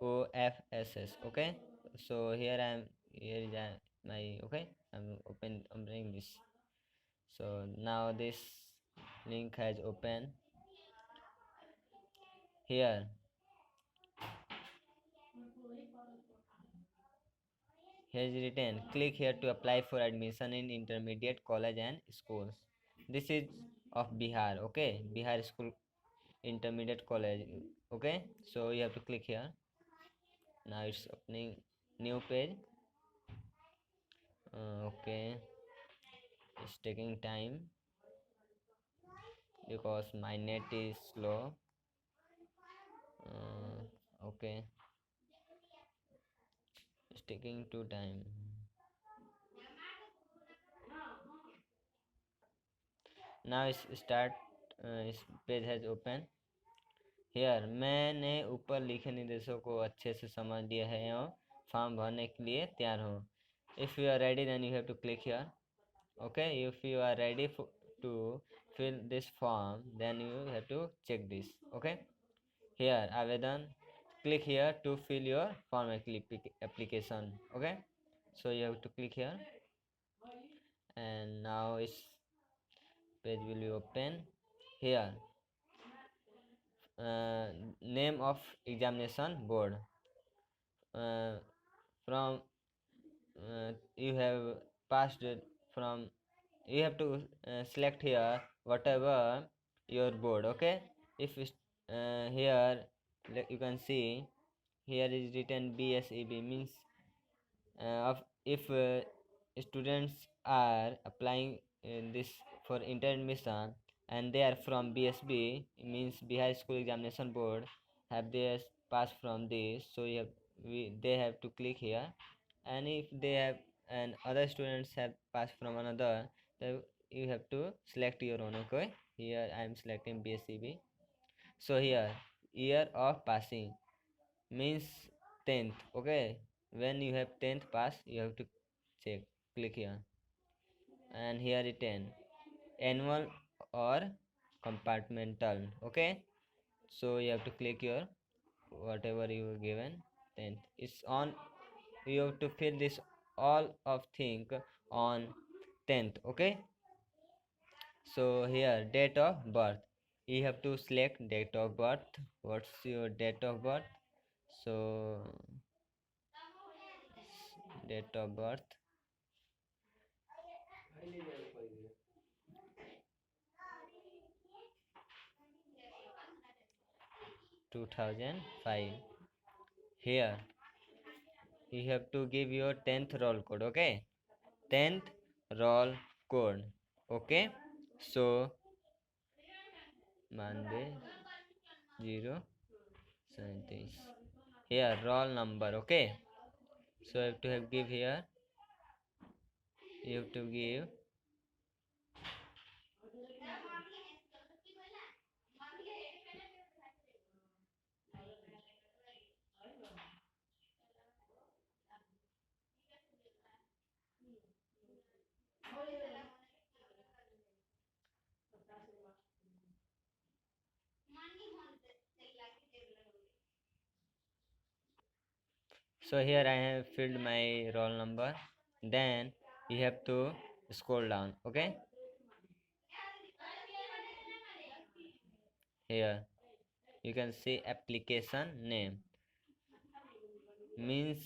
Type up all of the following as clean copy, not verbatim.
OFSS. Okay, so here is my okay. I'm opening this. So now this link has opened. Here is written, click here to apply for admission in intermediate college and schools. This is of Bihar. Okay, Bihar school intermediate college. Okay, so you have to click here. Now it's opening new page. Okay, it's taking time because my net is slow. Okay, it's taking too time. Now it's start. इस page has open. Here मैंने ऊपर लिखे निर्देशों को अच्छे से समझ लिया है और फॉर्म भरने के लिए तैयार हूँ. If you are ready then you have to click here. Okay, if you are ready to fill this form then you have to check this. Okay, here avedan, click here to fill your form application. Okay, so you have to click here and now this page will be open. Here uh, name of examination board, uh, from you have passed from, you have to select here whatever your board. Okay, if here you can see here is written BSEB means of if students are applying this for inter admission and they are from BSB means Bihar School Examination Board have they passed from this, so they have to click here. And if they have and other students have passed from another, then you have to select your own. Okay, here I am selecting BSCB. So here year of passing means 10th. Okay, when you have 10th pass you have to check, click here. And here written annual or compartmental. Okay, so you have to click your whatever you given 10th. It's on, you have to fill this all of thing on 10th. Okay, so here date of birth, you have to select date of birth. What's your date of birth? So date of birth 2005. Here you have to give your 10th roll code. Okay, 10th roll code. Okay, so Monday 0 here roll number. Okay, so you have to give here, you have to give so here I have filled my roll number. Then you have to scroll down. Okay, here you can see application name means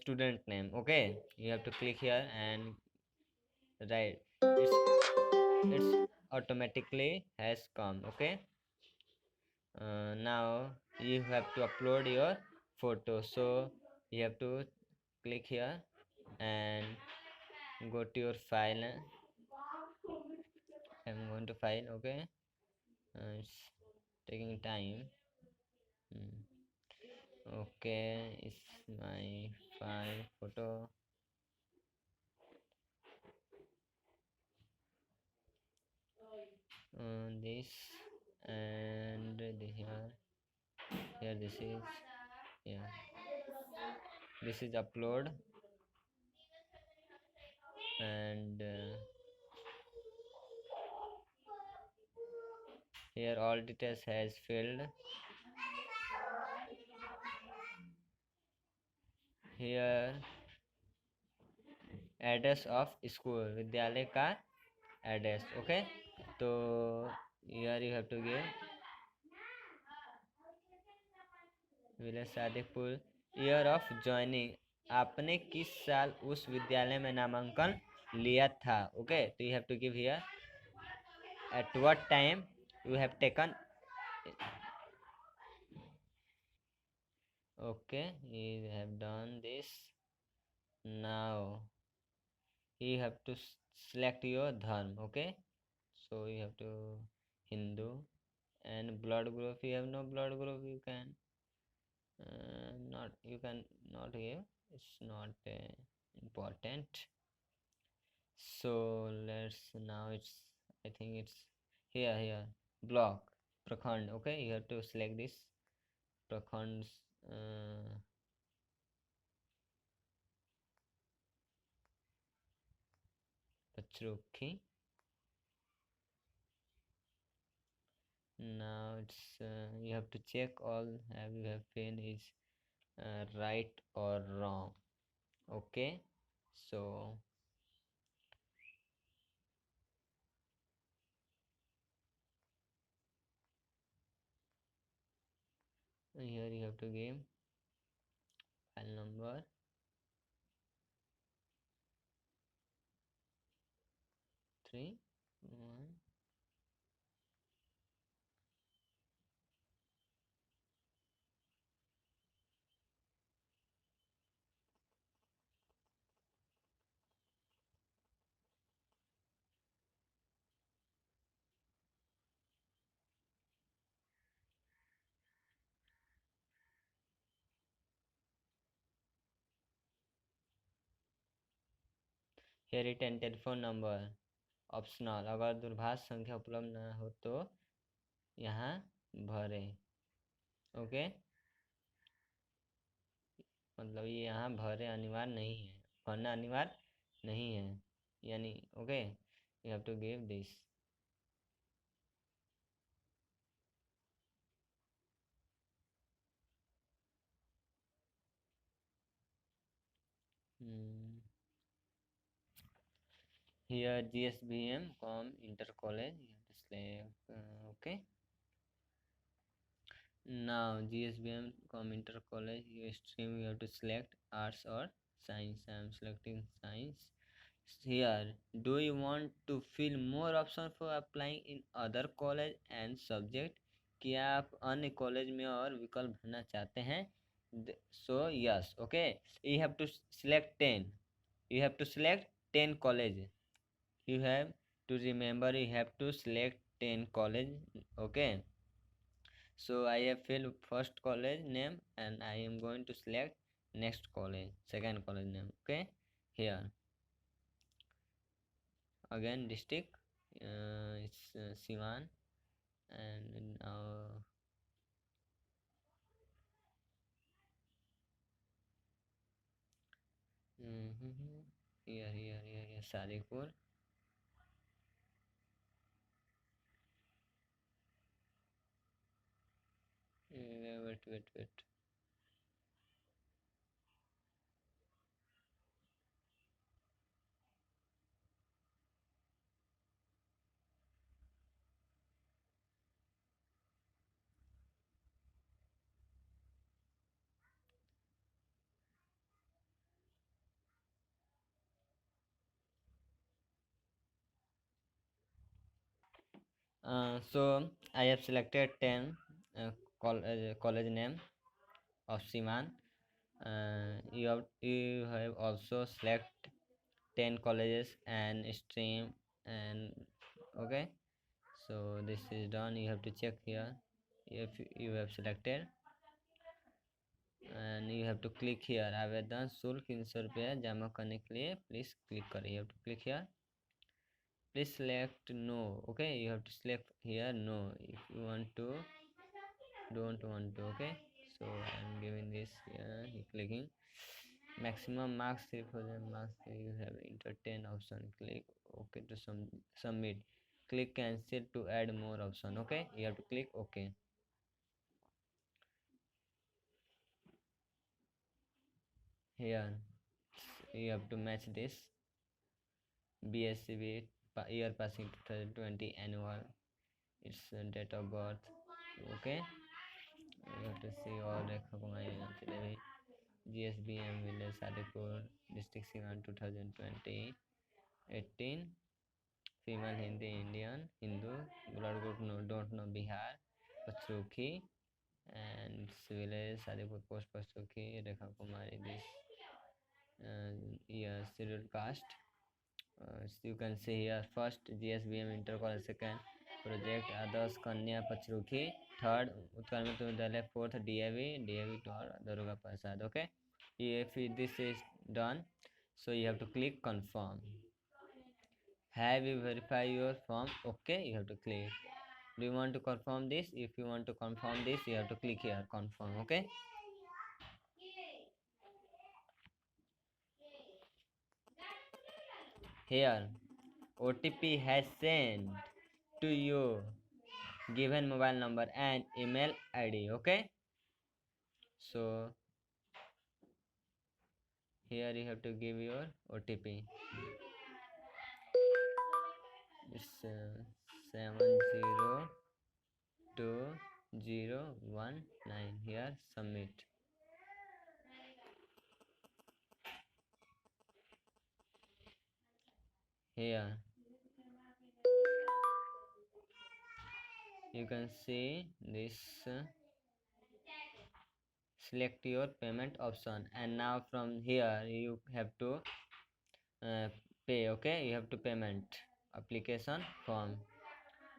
student name. Okay, you have to click here and write, it's automatically has come. Okay, now you have to upload your photo, so you have to click here and go to your file. I'm going to file. Okay, it's taking time. Okay, it's my file photo. This and here this is, yeah, this is upload. And here all details has filled. here address of school, विद्यालय का एड्रेस। Okay, तो here you have to give village Sadikpur. Year of joining, आपने किस साल उस विद्यालय में नामांकन लिया था। ओके, तो you have to give here at what time you have taken. Okay, you have done this। now you have to select your dharm। okay, so you have to Hindu। and blood group, you have no blood group, you can not, you can not give, it's not important। so let's now it's, I think it's here block prakhand। okay, you have to select this prakhands। uh, Pachruki। now it's you have to check all have you have been is right or wrong। okay, so here you have to give file number 3 1। here it and telephone number optional, अगर दूरभाष संख्या उपलब्ध न हो तो यहाँ भरे। Okay, मतलब ये यहाँ भरे अनिवार्य नहीं है, भरना अनिवार्य नहीं है, यानी okay you have to give this. here GSBM com inter college, you have to select okay। now GSBM com inter college, you stream you have to select arts or science। I am selecting science। here do you want to fill more option for applying in other college and subject, क्या आप अन्य college में और विकल्प भरना चाहते हैं। so yes, okay, you have to select 10, you have to select 10 college, you have to remember you have to select 10 college। okay, so I have filled first college name and I am going to select next college, second college name। okay, here again district it's Siwan। and now here Saripur। wait। so I have selected 10 college name of Siman। you have also select 10 colleges and stream and okay, so this is done, you have to check here if you have selected and you have to click here आवेदन शुल्क 300 रुपया जमा करने के लिए please click करें, you have to click here, please select no। okay, you have to select here no if you want to, don't want to। okay, so I'm giving this here, you clicking maximum marks 3000 marks, you have enter 10 option, click okay to submit, click cancel to add more option। okay, you have to click okay। Here you have to match this. BSCB year passing 2020 annual. Its date of birth. Okay. You have to see all Rekha Kumari GSBM village Sadipur district Sivan 2020 18. Female Hindi Indian Hindu blood group no don't know Bihar Pachruki and village Sadipur post Pachruki Rekha Kumari this year scheduled caste. You can see here first GSBM inter college, second project others Kanya Pachruki, third Utkal Vidyalaya, fourth DAV to Daruga Prasad. Okay, if this is done, so you have to click confirm. Have you verified your form? Okay, you have to click. Do you want to confirm this? If you want to confirm this, you have to click here confirm. Okay. Here OTP has sent to you given mobile number and email ID. Okay, so here you have to give your OTP. It's 702019. Here submit. Here you can see this select your payment option, and now from here you have to uh, pay. Okay, you have to payment application form,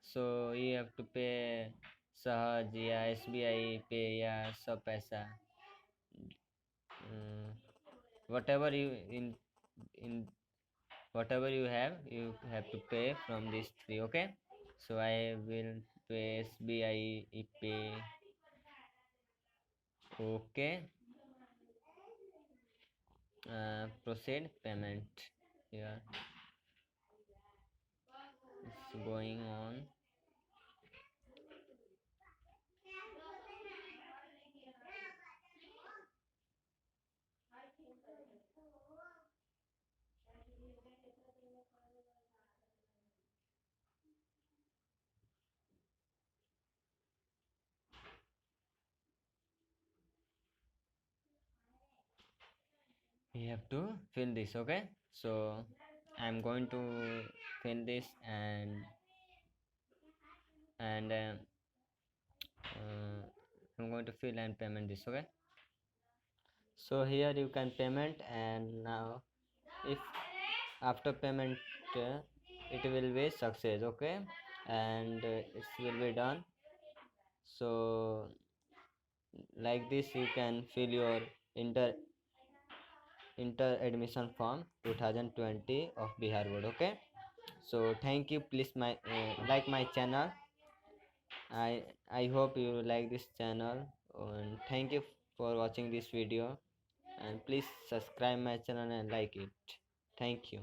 so you have to pay सहज या SBI पे या सब पैसा whatever you in whatever you have to pay from these three. Okay, so I will pay SBI pay. Okay, proceed payment. Here it's going on. You have to fill this. Okay, so I'm going to fill this and I'm going to fill and payment this. Okay, so here you can payment, and now if after payment it will be success. Okay, and it will be done. So like this you can fill your inter admission form 2020 of Bihar board. Okay, so thank you. Please like my channel. I hope you like this channel, and thank you for watching this video, and please subscribe my channel and like it. Thank you.